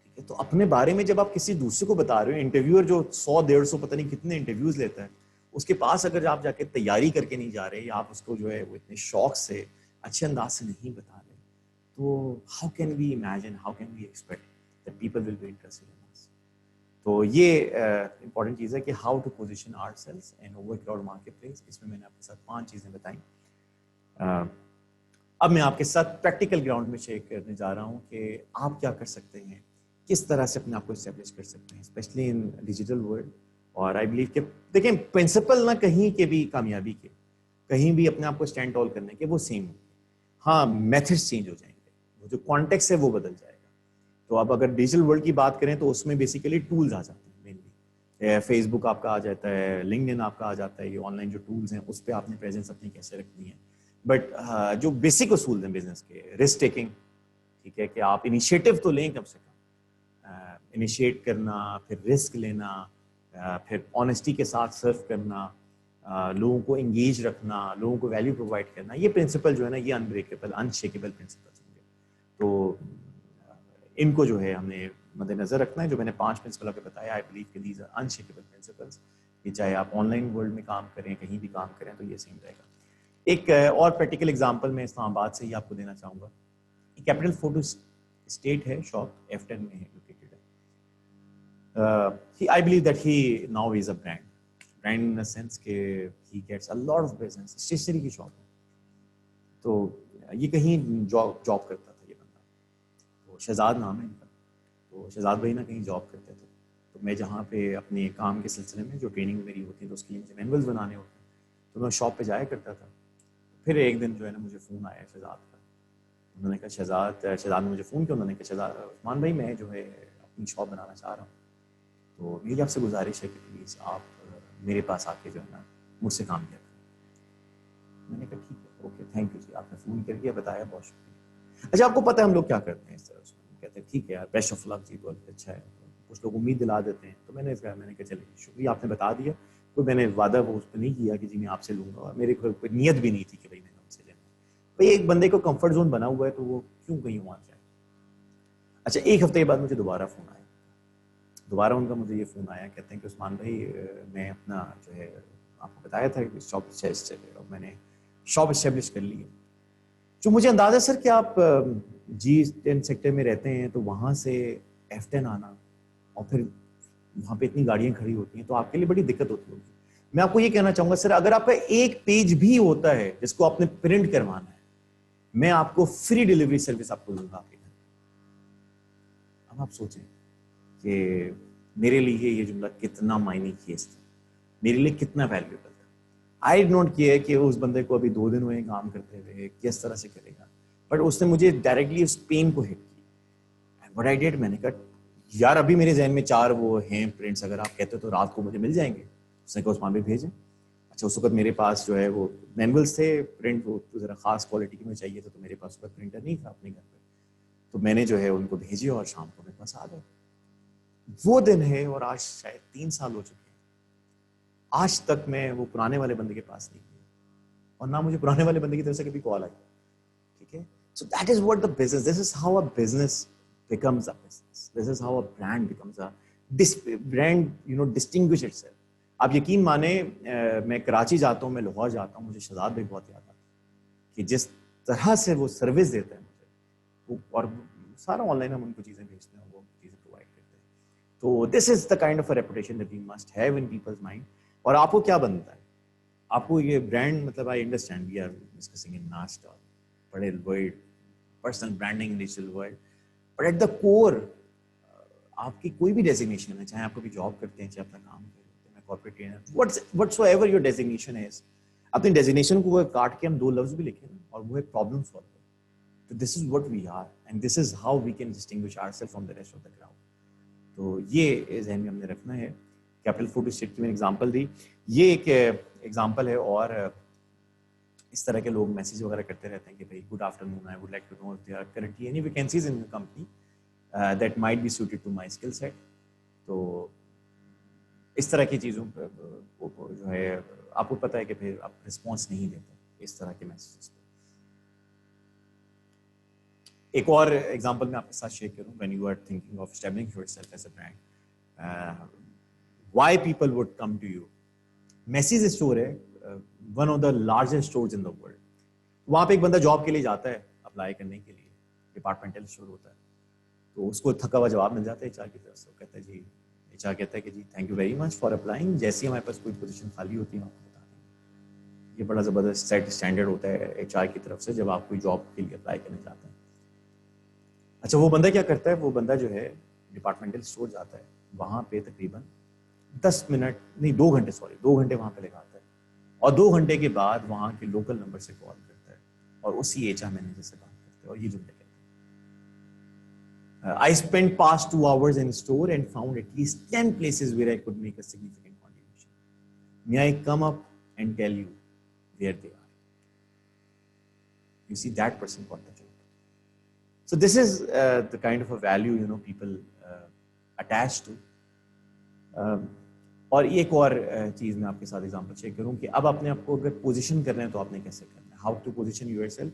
Speaker 1: ठीक है, तो अपने बारे में जब आप किसी दूसरे को बता रहे हो, इंटरव्यूअर जो 100-150 पता नहीं कितने इंटरव्यूज लेता है, उसके पास अगर आप जाके तैयारी करके नहीं जा रहे या आप उसको जो है वो इतने शौक से अच्छे अंदाज से नहीं बता रहे, तो how can we imagine, how can we expect that people will be interested in us? तो ये इंपॉर्टेंट चीज़ है कि how to position ourselves in overcrowded marketplace. इसमें मैंने आपके साथ 5 चीज़ें बताई। अब मैं आपके साथ प्रैक्टिकल ग्राउंड में शेयर करने जा रहा हूँ कि आप क्या कर सकते हैं, किस तरह से अपने आप को एस्टेब्लिश कर सकते हैं, स्पेशली इन डिजिटल वर्ल्ड। और आई बिलीव कि देखें, प्रिंसिपल ना कहीं के भी कामयाबी के, कहीं भी अपने आप को स्टैंड ऑल करने के वो सेम होंगे। हाँ, मेथड्स चेंज हो जाएंगे, वो जो कॉन्टेक्स्ट है वो बदल जाएगा। तो अब अगर डिजिटल वर्ल्ड की बात करें तो उसमें बेसिकली टूल्स आ जाते हैं मेनली। फेसबुक आपका आ जाता है, लिंक्डइन आपका आ जाता है, ये ऑनलाइन जो टूल्स हैं उस पर आपने प्रेजेंस अपनी कैसे रखनी है। बट जो बेसिक उसूल हैं बिजनेस के, रिस्क टेकिंग, ठीक है, कि आप इनिशिएटिव तो लें कम से कम, इनिशिएट करना, फिर रिस्क लेना, फिर ऑनेस्टी के साथ सर्व करना, लोगों को एंगेज रखना, लोगों को वैल्यू प्रोवाइड करना, ये प्रिंसिपल जो है ना, ये अनब्रेकेबल अनशेकेबल प्रिंसिपल्स होंगे। तो इनको जो है हमने मद्देनजर रखना है। जो मैंने 5 प्रिंसिपल आपको बताया, आई बिलीव कि दीज आर अनशेकेबल प्रिंसिपल्स, कि चाहे आप ऑनलाइन वर्ल्ड में काम करें, कहीं भी काम करें, तो ये सेम रहेगा। एक और प्रैक्टिकल एग्जांपल मैं इस्लामाबाद से ही आपको देना चाहूँगा। कैपिटल फोटो स्टेट है, शॉप F10 में है लोकेटेड है। I believe that he now is a brand in the sense कि he gets a lot of business। Stationery की शॉप है, तो ये कहीं जॉब करता था ये बंदा, तो शहजाद नाम है इनका। तो शहजाद भाई ना कहीं जॉब करते थे, तो मैं जहाँ पे अपने काम के सिलसिले में जो ट्रेनिंग मेरी होती है तो उसके लिए मुझे मैनुअल्स बनाने होते हैं, तो मैं शॉप पे जाया करता था। फिर एक दिन जो है ना मुझे फ़ोन आया शहजाद का। उन्होंने कहा शहजाद ने मुझे फ़ोन किया, उन्होंने कहा शहजाद उस्मान भाई, मैं जो है अपनी शॉप बनाना चाह रहा हूँ, तो मेरी आपसे गुजारिश है कि प्लीज़ आप मेरे पास आके जो है ना मुझसे काम किया करें। मैंने कहा ठीक है, ओके, थैंक यू जी, आपने फ़ोन करके बताया, बहुत शुक्रिया। अच्छा, आपको पता है हम लोग क्या करते हैं इस तरह से, कहते हैं ठीक है यार, बेस्ट ऑफ लक जी, बहुत अच्छा है। कुछ लोग उम्मीद दिला देते हैं, तो मैंने कहा चलिए शुक्रिया, आपने बता दिया, कोई मैंने वादा वो उस पर नहीं किया कि जी मैं आपसे लूँगा, और मेरी कोई नीयत भी नहीं थी कि भाई मैंने उनसे लेना। भाई एक बंदे को कंफर्ट जोन बना हुआ है तो वो क्यों कहीं वहाँ जाए। अच्छा, 1 हफ्ते के बाद मुझे दोबारा फ़ोन आया, दोबारा उनका मुझे ये फ़ोन आया, कहते हैं कि उस्मान भाई मैं अपना जो है आपको बताया था कि शॉप और मैंने शॉप इस्टेब्लिश कर ली है। जो मुझे अंदाज़ा सर कि आप G10 सेक्टर में रहते हैं, तो वहाँ से F10 आना और फिर वहां पे इतनी गाड़ियां खड़ी होती हैं, तो आपके लिए बड़ी दिक्कत होती होगी। मैं आपको ये कहना चाहूंगा सर, अगर आपका एक पेज भी होता है जिसको आपने प्रिंट करवाना है, मैं आपको फ्री डिलीवरी सर्विस आपको दूंगा आपके घर। अब आप सोचें कि मेरे लिए ये जुमला कितना मायने केस था, मेरे लिए कितना वैल्यूएबल था। आई डोंट केयर कि उस बंदे को अभी 2 दिन हुए काम करते हुए, किस तरह से करेगा, बट उसने मुझे डायरेक्टली उस पेन को हिट किया। व्हाट आई डिड, मैंने कहा यार अभी मेरे जहन में 4 वो हैं प्रिंट्स, अगर आप कहते हो तो रात को मुझे मिल जाएंगे। उसने कहा उस्मान भी भेजें। अच्छा, उस वक्त मेरे पास जो है वो मैनुअल्स थे, प्रिंट वो तो ज़रा ख़ास क्वालिटी की मुझे चाहिए था, तो मेरे पास उस वक्त प्रिंटर नहीं था अपने घर पे, तो मैंने जो है उनको भेजे और शाम को मेरे पास आ गए। वो दिन है और आज शायद 3 साल हो चुके हैं, आज तक मैं वो पुराने वाले बंदे के पास नहीं गया और ना मुझे पुराने वाले बंदे की तरफ से कभी कॉल आई। ठीक है, so that is what the business, this is how a business becomes a business, this is how a brand becomes a brand, you know, distinguish itself. आप यकीन माने मैं कराची जाता हूँ, मैं लाहौर जाता हूँ, मुझे शहजाद भी बहुत याद आता है कि जिस तरह से वो सर्विस देते हैं मुझे, वो और सारा ऑनलाइन हम उनको चीज़ें भेजते हैं, वो चीज़ें प्रोवाइड करते हैं। तो this is the kind of a reputation that we must have in people's mind. और आपको क्या बनता है, आपको ये ब्रांड, मतलब I understand we are discussing in नास्ट और बड़े word personal branding digital world, but at the core आपकी कोई भी डेजिग्नेशन है, चाहे आप कभी जॉब करते हैं, चाहे अपना काम करते हैं, corporate trainer, whatsoever your designation is, अपनी डेजिग्नेशन को काट के हम 2 लफ्ज भी लिखें और वो है प्रॉब्लम सॉल्वर। तो this is what we are and this is how we can distinguish ourself from the rest of the crowd. तो ये ज़हन में हमने रखना है। कैपिटल फूड स्टेट की मैंने एग्जांपल दी, ये एक एग्जांपल है। और इस तरह के लोग मैसेज वगैरह करते रहते हैं कि भाई good afternoon, I would like to know if there are currently any vacancies in the company that might be suited to my skill set. तो इस तरह की चीज़ों को जो है आपको पता है कि फिर आप रिस्पॉन्स नहीं देते इस तरह के मैसेजेस पे। एक और एग्जांपल मैं आपके साथ शेयर करूं, when you are thinking of establishing yourself as a brand, why people would come to you. Macy's store है, one of the largest stores in the world. वहां पे एक बंदा जॉब के लिए जाता है अप्लाई करने के लिए, डिपार्टमेंटल स्टोर होता है, तो उसको थका हुआ जवाब मिल जाता है एचआर की तरफ से। वो कहता है जी, एचआर कहता है कि जी thank you very much for applying, जैसे ही हमारे पास कोई पोजीशन खाली होती है आपको बता देंगे। ये बड़ा ज़बरदस्त सेट स्टैंडर्ड होता है एचआर की तरफ से जब आप कोई जॉब के लिए अप्लाई करने जाते हैं। अच्छा, वो बंदा क्या करता है, वो बंदा जो है डिपार्टमेंटल स्टोर जाता है, वहाँ पे तकरीबन 10 मिनट नहीं 2 घंटे, सॉरी 2 घंटे वहाँ पे लगाता है और 2 घंटे के बाद वहाँ के लोकल नंबर से कॉल करता है और उसी एचआर मैनेजर से बात करता है और ये जुमले कहता है, I spent past 2 hours in store and found at least 10 places where I could make a significant contribution. May I come up and tell you where they are? You see, that person got the job. So this is the kind of a value, you know, people attach to. और एक और चीज़ मैं आपके साथ example share करूं कि अब अपने आप को अगर पोजीशन करना है तो आपने कैसे करना है, how to position yourself.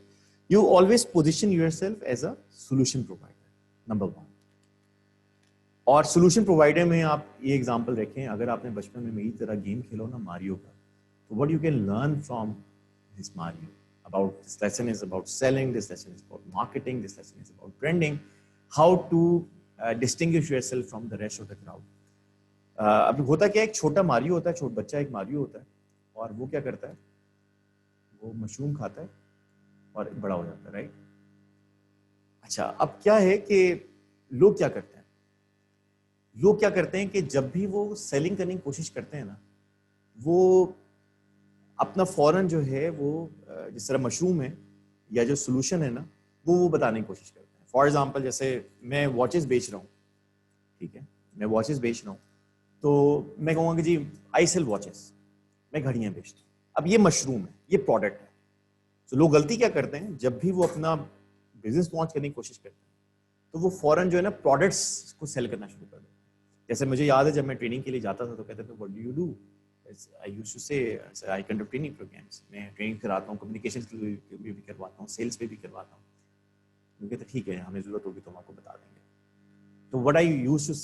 Speaker 1: You always position yourself as a solution provider, number 1। और सॉल्यूशन प्रोवाइडर में आप ये एग्जांपल रखें, अगर आपने बचपन में मेरी तरह गेम खेलो ना मारियो का, तो what you can learn from this Mario about, this lesson is about selling, this lesson is about marketing, this lesson is about branding, how to distinguish yourself from the rest of the crowd. अब होता क्या है, एक छोटा Mario होता है, छोटा बच्चा एक मारियो होता है और वो क्या करता है, वो मशरूम खाता है और बड़ा हो जाता है, राइट। अच्छा, अब क्या है कि लोग क्या करते हैं, लोग क्या करते हैं कि जब भी वो सेलिंग करने की कोशिश करते हैं ना, वो अपना फौरन जो है वो जिस तरह मशरूम है या जो सोल्यूशन है ना, वो बताने की कोशिश करते हैं। फॉर एग्जांपल, जैसे मैं वॉचेस बेच रहा हूँ, ठीक है, मैं वॉचेस बेच रहा हूँ, तो मैं कहूँगा कि जी आई सेल वॉचेस, मैं घड़ियाँ बेचता हूँ। अब ये मशरूम है, ये प्रोडक्ट है। तो लोग गलती क्या करते हैं, जब भी वो अपना बिजनेस लॉन्च करने की कोशिश करते हैं तो वो फौरन जो है ना प्रोडक्ट्स को सेल करना शुरू कर देते हैं। जैसे मुझे याद है जब मैं ट्रेनिंग के लिए जाता था तो कहते थे what do you do, I used to say, I conduct training programs. मैं ट्रेनिंग कराता हूँ, कम्युनिकेशन के लिए भी करवाता हूँ, सेल्स पे भी करवाता हूँ। क्योंकि तो ठीक है, हमें जरूरत होगी तो हम आपको बता देंगे। तो what I used to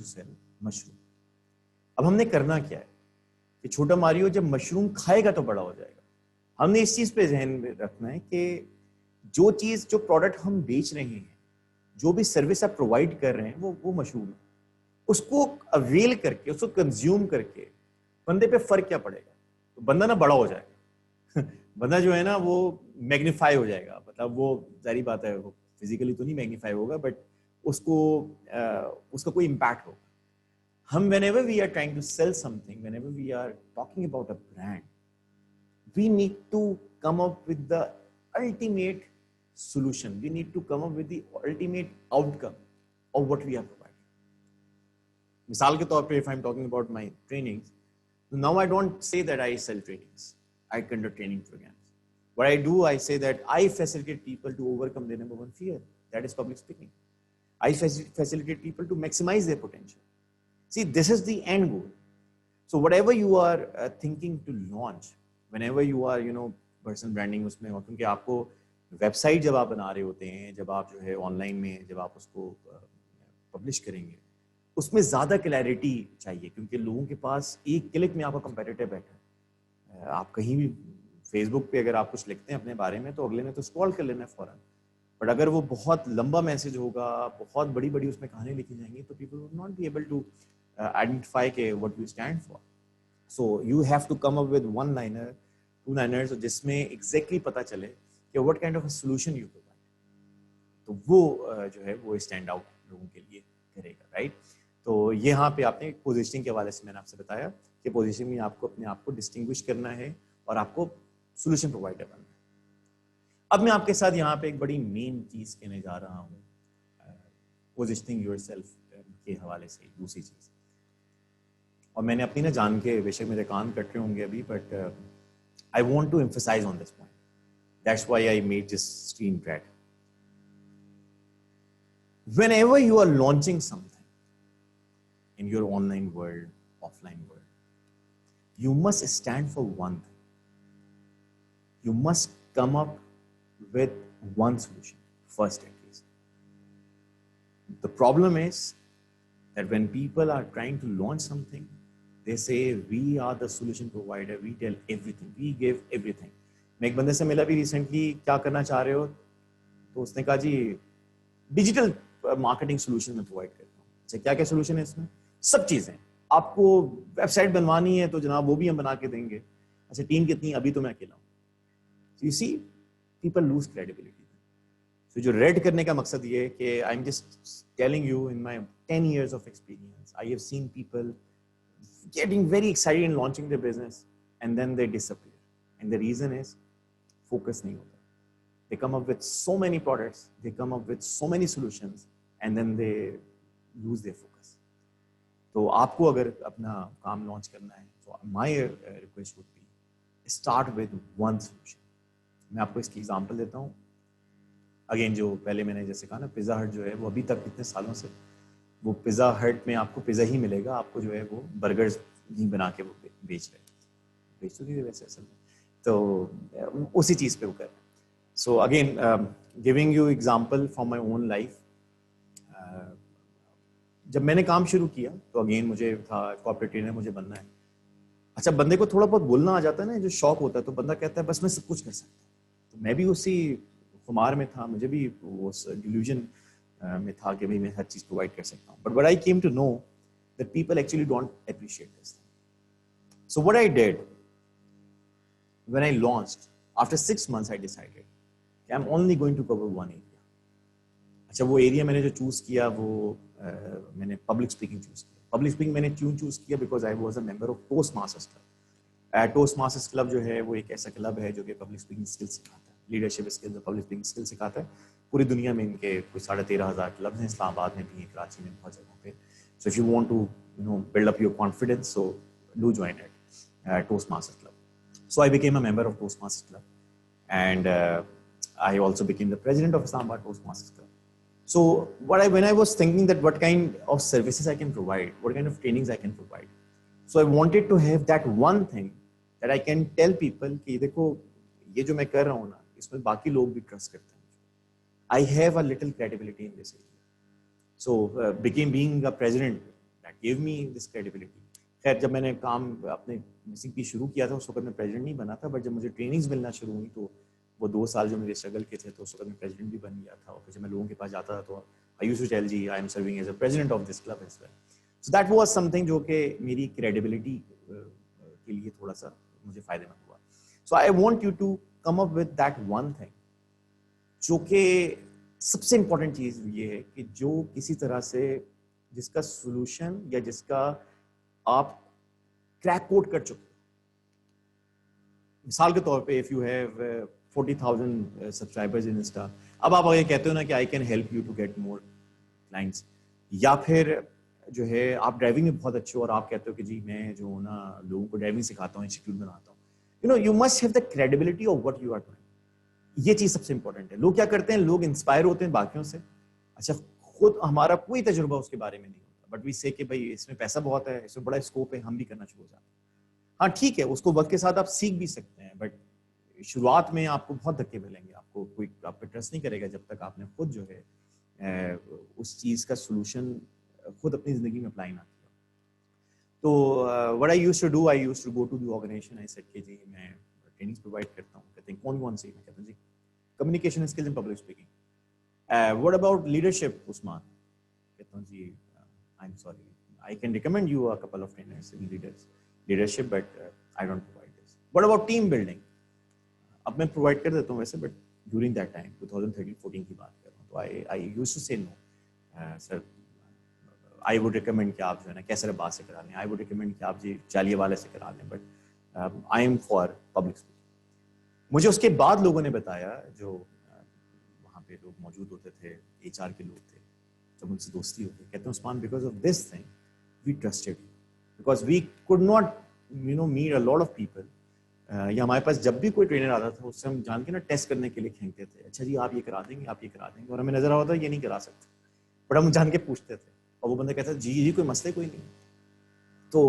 Speaker 1: sell mushroom. अब हमने करना क्या है कि छोटा मारियो जब मशरूम खाएगा तो बड़ा हो जाएगा। हमने इस चीज पे ध्यान में रखना है कि जो चीज, जो प्रोडक्ट हम बेच रहे हैं जो भी सर्विस आप प्रोवाइड कर रहे हैं वो मशहूर है, उसको अवेल करके, उसको कंज्यूम करके बंदे पे फर्क क्या पड़ेगा? तो बंदा ना बड़ा हो जाएगा बंदा जो है ना वो मैग्नीफाई हो जाएगा, मतलब वो जारी बात है, वो फिजिकली तो नहीं मैग्नीफाई होगा, बट उसको उसका कोई इम्पैक्ट होगा। हम whenever we are trying to sell something, whenever we are talking about a brand, we need to come up with the ultimate solution. We need to come up with the ultimate outcome of what we are providing. मिसाल के तौर पे, if I'm talking about my trainings, now I don't say that I sell trainings. I conduct training programs. What I do, I say that I facilitate people to overcome their number one fear, that is public speaking. I facilitate people to maximize their potential. See, this is the end goal. So whatever you are thinking to launch, whenever you are, personal branding उसमें, और क्योंकि आपको website जब आप बना रहे होते हैं, जब आप जो है ऑनलाइन में जब आप उसको पब्लिश करेंगे, उसमें ज़्यादा क्लैरिटी चाहिए, क्योंकि लोगों के पास एक क्लिक में आपका कंपेटिटर बैठा है। आप कहीं भी फेसबुक पे अगर आप कुछ लिखते हैं अपने बारे में, तो अगले ने तो स्क्रॉल कर लेना है फौरन, बट अगर वो बहुत लंबा मैसेज होगा, बहुत बड़ी बड़ी उसमें कहानी लिखी जाएंगी, तो people will not be able to identify what we stand for. So you have to come up with one liner, two liners, जिसमें exactly पता चले कि what kind of a solution you provide. तो वो जो है वो stand out लोगों के लिए करेगा, right? तो यहाँ पे आपने पोजिशनिंग के हवाले से मैंने आपसे बताया कि पोजिशनिंग में आपको अपने आप को डिस्टिंग्विश करना है और आपको सोल्यूशन प्रोवाइडर बनना है। अब मैं आपके साथ यहाँ पे एक बड़ी मेन चीज कहने जा रहा हूँ पोजिशनिंग योरसेल्फ के हवाले से, दूसरी चीज। और मैंने अपनी ना जान के, बेशक मेरे कान कट रहे होंगे अभी, but I want to emphasise on this point, that's why I made this screen grab. Whenever you are launching something in your online world, offline world, you must stand for one thing. You must come up with one solution first, at least. The problem is that when people are trying to launch something, they say we are the solution provider, we tell everything, we give everything. मैं एक बंदे से मिला भी recently, क्या करना चाह रहे हो? तो उसने कहा जी डिजिटल मार्केटिंग सोल्यूशन में प्रोवाइड करता हूँ। अच्छा, क्या क्या सोल्यूशन है इसमें? सब चीजें। आपको वेबसाइट बनवानी है तो जनाब वो भी हम बना के देंगे। अच्छा, टीम कितनी? अभी तो मैं अकेला हूँ। You see, people lose credibility. तो जो रेड करने का मकसद ये है कि I am just telling you, in my 10 years of experience, I have seen people getting very excited in launching their business and then they disappear, and the reason is focus नहीं होता। They come up with so many products, they come up with so many solutions, and then they lose their focus. तो आपको अगर अपना काम launch करना है, तो my request would be start with one solution. मैं आपको इसकी एग्जांपल देता हूँ। अगेन, जो पहले मैंने जैसे कहा ना, पिज़्ज़ा हट जो है वो अभी तक कितने सालों से वो पिज़्ज़ा हट में आपको पिज़्ज़ा ही मिलेगा, आपको जो है वो बर्गर्स नहीं बना के वो बेच तो नहीं वैसे असल में, तो उसी चीज़ पे वो कर। So again, giving you example from my own life, जब मैंने काम शुरू किया तो अगेन मुझे था कॉर्पोरेट ट्रेनर, मुझे बनना है। अच्छा, बंदे को थोड़ा बहुत बोलना आ जाता है ना, जो शौक होता है, तो बंदा कहता है बस मैं सब कुछ कर सकता हूँ। तो मैं भी उसी खुमार में था, मुझे भी उस डिल्यूजन में था कि भाई मैं हर चीज प्रोवाइड कर सकता हूँ। But what I came to know that people actually don't appreciate this thing. So what I did when I launched, after 6 months I decided कि I am only going to cover one area. अच्छा, वो area मैंने जो choose किया वो मैंने public speaking choose किया। Public speaking मैंने क्यों चूज किया? Because I was a member of Toastmasters club. Toastmasters club जो है वो एक ऐसा क्लब है जो कि पब्लिक स्पीकिंग स्किल सिखाता है, लीडरशिप स्किल्स और पब्लिक स्पीकिंग स्किल सिखाता है। पूरी दुनिया में इनके कोई 13,500 क्लब्स हैं, इस्लामाबाद में भी हैं, कराची में, बहुत जगहों पे। So if you want to build up your confidence, so do join it, Toastmasters club. So I became a member of Toastmasters club and I also became the president of Islamabad Toastmasters Club. So when I was thinking that what kind of services I can provide, what kind of trainings I can provide, so I wanted to have that one thing that I can tell people कि देखो ये जो मैं कर रहा हूँ ना, इसमें बाकी लोग भी ट्रस्ट करते हैं। I have a little credibility in this area. So being a president, that gave me this credibility. खैर, जब मैंने काम अपने बेसिकली शुरू किया था, उस वक्त मैं प्रेसिडेंट नहीं बना था, बट जब मुझे ट्रेनिंग्स मिलना शुरू हुई तो वो 2 साल जो मेरे स्ट्रगल के थे, तो उस वक्त मैं प्रेसिडेंट भी बन गया था। और फिर जब मैं लोगों के पास जाता था तो I used to tell ji I am serving as a president of this club as well. So that was something जो कि मेरी credibility के लिए थोड़ा सा मुझे फायदेमंद हुआ. So I want you to come up with that one thing जो कि सबसे इम्पोर्टेंट चीज ये है कि जो किसी तरह से जिसका सोल्यूशन या जिसका आप क्रैक कोड कर चुके. मिसाल के तौर पे if you have 40,000 subscribers in Insta, अब आप ये कहते हो ना कि I can help you to get more clients, या फिर जो है आप ड्राइविंग में बहुत अच्छे हो और आप कहते हो कि जी मैं जो ना लोगों को ड्राइविंग सिखाता हूँ, इंस्टीट्यूट बनाता हूँ. You must have the credibility of what you are doing. ये चीज सबसे इंपॉर्टेंट है. लोग क्या करते हैं, लोग इंस्पायर होते हैं बाकियों से. अच्छा, खुद हमारा कोई तजुर्बा उसके बारे में नहीं होता, बट वी से कि भाई इसमें पैसा बहुत है, इसमें बड़ा स्कोप है, हम भी करना शुरू हो जाते हैं. हाँ ठीक है, उसको वक्त के साथ आप सीख भी सकते हैं, बट शुरुआत में आपको बहुत धक्के मिलेंगे. आपको कोई आप पे ट्रस्ट नहीं करेगा जब तक आपने खुद जो है उस चीज का सोल्यूशन खुद अपनी जिंदगी में अप्लाई ना किया. तो what I used to do, I used to go to the organization, I said कि जी मैं ट्रेनिंग्स प्रोवाइड करता हूँ. कहते हैं कौन सी? मैं कहता हूँ जी communication skills in public speaking. What about leadership Usman? कहता हूँ जी I am sorry, I can recommend you a couple of trainers in leadership but I don't provide this. What about team building? अब मैं प्रोवाइड कर देता हूँ वैसे, but during that time 2013-14 की बात कर रहा हूँ. तो I used to say no sir, I would recommend कि आप जो है ना कैसर अब्बास से करा लें, आई वुड रिकमेंड कि आप जी चालिया वाले से करा लें, but I am for public speaking. मुझे उसके बाद लोगों ने बताया, जो वहाँ पे लोग मौजूद होते थे, HR के लोग थे, जब उनसे दोस्ती होती, कहते हैं Usman because of this thing we trusted you, because we could not meet a lot of people. या हमारे पास जब भी कोई ट्रेनर आता था उससे हम जान के ना टेस्ट करने के लिए खेलते थे. अच्छा जी आप ये करा देंगे, आप ये करा देंगे, और हमें नजर आ रहा था ये नहीं करा सकते, बट हम जान के पूछते थे और वो बंदा कहता था जी कोई मसले कोई नहीं. तो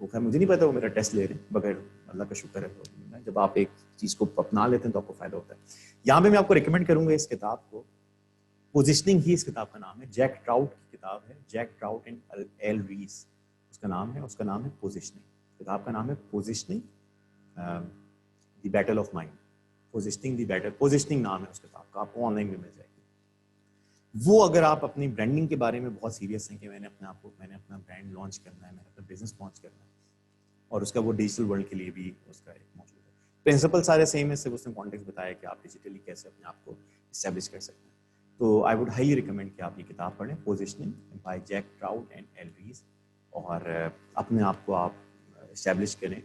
Speaker 1: वो खैर मुझे नहीं पता, वो मेरा टेस्ट ले रहे हैं, बगैर अल्लाह का शुक्र है. तो जब आप एक चीज़ को अपना लेते हैं तो आपको फायदा होता है. यहाँ पे मैं आपको रिकमेंड करूंगा इस किताब को, पोजिशनिंग ही इस किताब का नाम है. जैक ट्राउट की किताब है, जैक ट्राउट एंड एल रीस उसका नाम है. उसका नाम है पोजिशनिंग. किताब का नाम है positioning the battle of mind. Positioning the battle, positioning नाम है उस किताब का, आपको ऑनलाइन भी मिल जाएगी. वो अगर आप अपनी ब्रांडिंग के बारे में बहुत सीरियस हैं कि मैंने अपना ब्रांड लॉन्च करना है, मैंने अपना बिजनेस लॉन्च करना है, और उसका वो डिजिटल वर्ल्ड के लिए भी उसका एक मौजूद है. प्रिंसिपल सारे सेम है, सिर्फ उसने कॉन्टेक्स्ट बताया कि आप डिजिटली कैसे अपने आप को इस्टेब्लिश कर सकते हैं. तो आई वुड हाईली रिकमेंड कि आप ये किताब पढ़ें, positioning by Jack Trout and Al Ries, और अपने आप को आप इस्टेब्लिश करें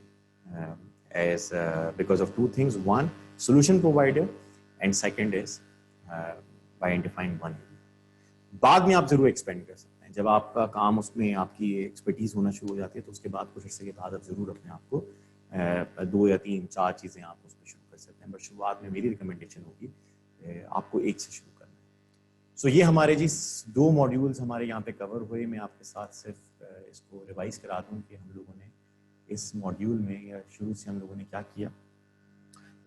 Speaker 1: as because of two things. One, solution provider, and second is by identifying one. बाद में आप जरूर एक्सपेंड कर सकते हैं. जब आपका काम उसमें आपकी एक्सपर्टीज होना शुरू हो जाती है तो उसके बाद कुछ अर्से के बाद आप जरूर अपने आप को 2 या 3 4 चीज़ें आप उसमें शुरू कर सकते हैं. बट शुरुआत में मेरी रिकमेंडेशन होगी आपको एक से शुरू करना है. सो ये हमारे जी 2 मॉड्यूल्स हमारे यहाँ पे कवर हुए. मैं आपके साथ सिर्फ इसको रिवाइज करा दूँ कि हम लोगों ने इस मॉड्यूल में या शुरू से हम लोगों ने क्या किया.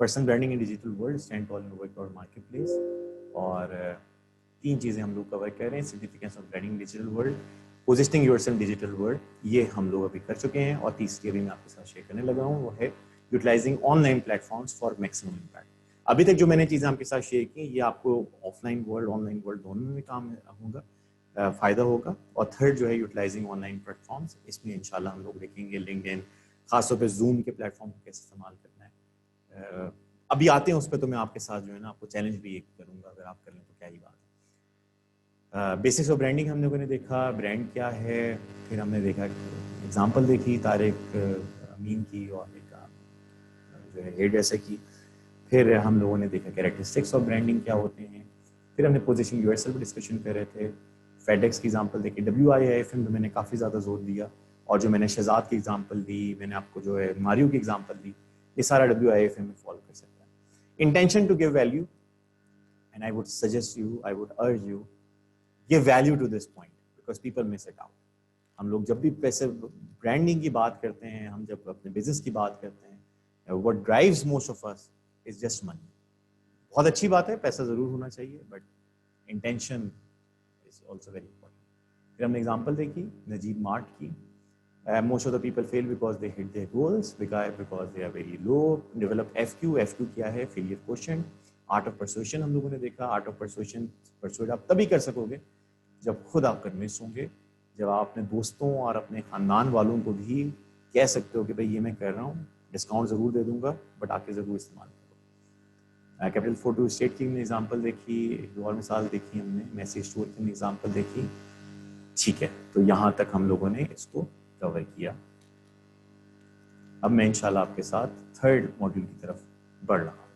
Speaker 1: Personal branding in digital world, stand toll in work market place, और 3 चीज़ें हम लोग कवर कर रहे हैं. Significance of branding digital world, positioning yourself digital world, ये हम लोग अभी कर चुके हैं. और तीसरी अभी मैं आपके साथ शेयर करने लगा हूँ, वो है utilising online platforms for maximum impact. अभी तक जो मैंने चीज़ें आपके साथ शेयर की, ये आपको ऑफलाइन वर्ल्ड ऑनलाइन वर्ल्ड दोनों में काम होगा, फ़ायदा होगा. और थर्ड जो है यूटिलाइजिंग ऑनलाइन प्लेटफॉर्म्स, इसमें इंशाल्लाह हम लोग देखेंगे लिंक्डइन, खासतौर पर जूम के प्लेटफॉर्म को कैसे इस्तेमाल करना है. अभी आते हैं उस पर, तो मैं आपके साथ जो है ना आपको चैलेंज भी एक करूँगा, अगर आप कर लें तो क्या ही बात है. बेसिक्स ऑफ ब्रांडिंग हम लोगों ने देखा, ब्रांड क्या है. फिर हमने देखा एग्जांपल देखी तारिक अमीन की और एक जो है हेयर ड्रेसर की. फिर हम लोगों ने देखा कैरेक्टरिस्टिक्स ऑफ ब्रांडिंग क्या होते हैं. फिर हमने पोजीशनिंग यूरसेल्फ डिस्कशन कर रहे थे. फेडेक्स की एग्जांपल देखी, WIIFM पे मैंने काफ़ी ज़्यादा जोर दिया, और जो मैंने शहजाद की एग्जांपल दी, मैंने आपको जो है मारियो की एग्जांपल दी, ये सारा WIIFM में फॉलो कर सकता है. Intention to give value, and I would suggest you, I would urge you, give value to this point because people miss it out. हम लोग जब भी पैसे ब्रांडिंग की बात करते हैं, हम जब अपने बिजनेस की बात करते हैं, what drives most of us is just money. बहुत अच्छी बात है, पैसा जरूर होना चाहिए, but intention is also very important. फिर हमने एग्जांपल देखी नजीब मार्ट की. Most of the people fail because they hit their goals, because they are very low. Develop FQ क्या है? Failure quotient. Art of persuasion हम लोगों ने देखा। आर्ट ऑफ परसुएट आप तभी कर सकोगे जब खुद आप कन्विंस होंगे, जब आप अपने दोस्तों और अपने खानदान वालों को भी कह सकते हो कि भाई ये मैं कर रहा हूँ, डिस्काउंट ज़रूर दे दूंगा बट आके ज़रूर इस्तेमाल करो। कैपिटल फोटो स्टेट की हमने एग्जाम्पल देखी, एक और मिसाल देखी हमने, मैसी स्टोर की हमने एग्जाम्पल देखी। ठीक है, तो यहाँ तक हम लोगों ने इसको कवर किया। अब मैं इंशाल्लाह आपके साथ थर्ड मॉड्यूल की तरफ बढ़ रहा हूँ।